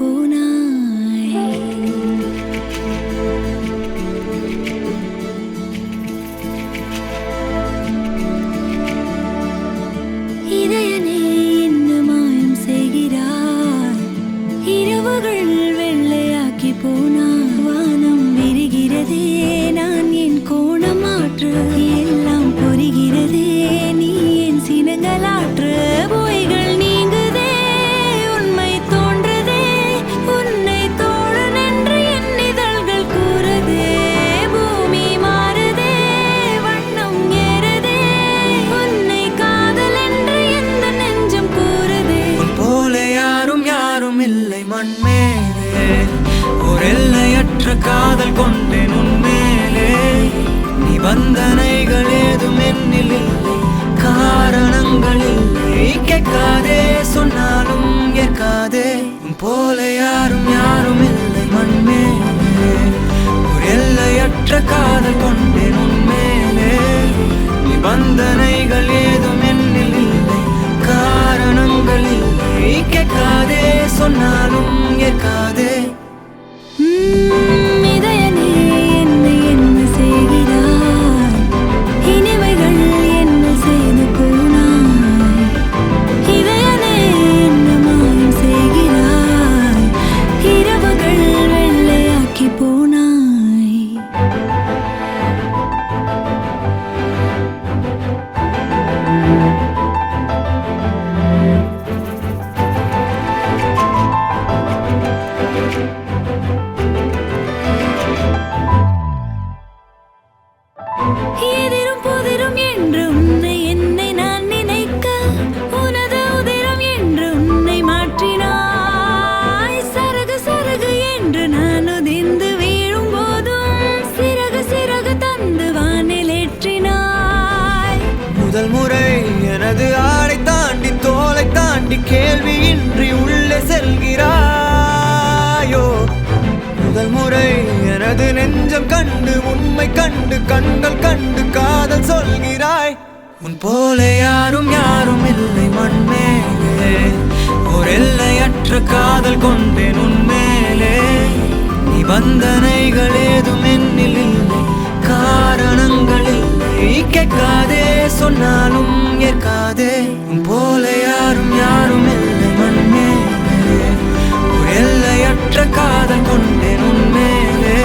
போனாய். இதயனே என்ன மாயம் செய்கிறாய், இரவுகள் வெள்ளையாக்கி போனாய். வானம் விரிகிறதே, நான் என் கோணம் மாற்று, எல்லாம் புரிகிறதே, நீ என் சினங்களாற்று. பொய்கள் நீங்குதே, உண்மை தோன்றுதே, உன்னை தோழன் என்று என் இதழ்கள் கூறுதே. பூமி மாறுதே, வண்ணம் ஏறுதே, உன்னை காதல் என்று எந்த நெஞ்சம் கூறுதே. உன் போல யாரும் யாரும் இல்லை மண்மேலே, ஒரு எல்லையற்ற காதல் கொண்டேன் உன்மேலே. நிபந்தனைகள் ஏதும் என்னில் இல்லை, காரணங்கள் இல்லை, கேட்காதே சொன்னாலும் ஏற்காதே. உன் போல யாரும் யாரும் இல்லை மண்மேலே, ஒரு எல்லையற்ற காதல் கொண்டேன் உன்மேலே. நிபந்தனைகள் ஏதும் என்னில் இல்லை, காரணங்கள் இல்லை, கேட்காதே சொன்னாலும் ஏற்காதே. இதயனே என்னை என்ன செய்கிறாய், இனிமைகள் என்ன செய்து போனாய். இதயனே என்ன மாயம் செய்கிறாய், இரவுகள் வெள்ளையாக்கி போனாய். எதிரும் புதிரும் என்று உன்னை என்னை நான் நினைக்க, உனது உதிரம் என்று உன்னை மாற்றினாய். சரகு சரகு என்று நான் உதிர்ந்து வீழும் போதும் சிறகு சிறகு தந்து வானில் ஏற்றினாய். முதல் முறை எனது ஆடை தாண்டி தோலை தாண்டி கேள்வியின்றி உள்ளே செல்கிறாயோ. முதல் முறை எனது நெஞ்சம் கண்டு உண்மை கண்டு கண்கள் கண்டு காதல் சொல்கிறாய். உன் போல யாரும் யாரும் இல்லை மண்மேலே, ஒரு எல்லையற்ற காதல் கொண்டேன் உன்மேலே. நிபந்தனைகள் ஏதும் என்னில் இல்லை, காரணங்கள் இல்லை, கேட்காதே சொன்னாலும் ஏற்காதே. உன் போல யாரும் யாரும் இல்லை மண்மேலே, ஒரு எல்லையற்ற காதல் கொண்டேன் உன்மேலே.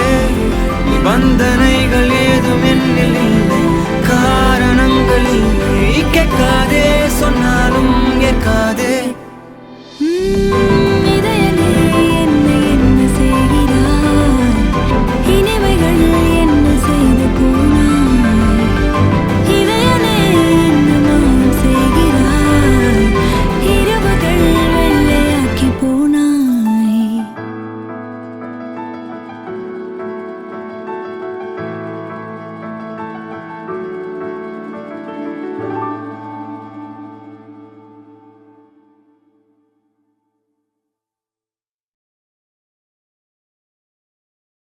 நிபந்தனைகள் ஏதும் என்னில் இல்லை, காரணங்கள் இல்லை, கேட்காதே சொன்னாலும் ஏற்காதே.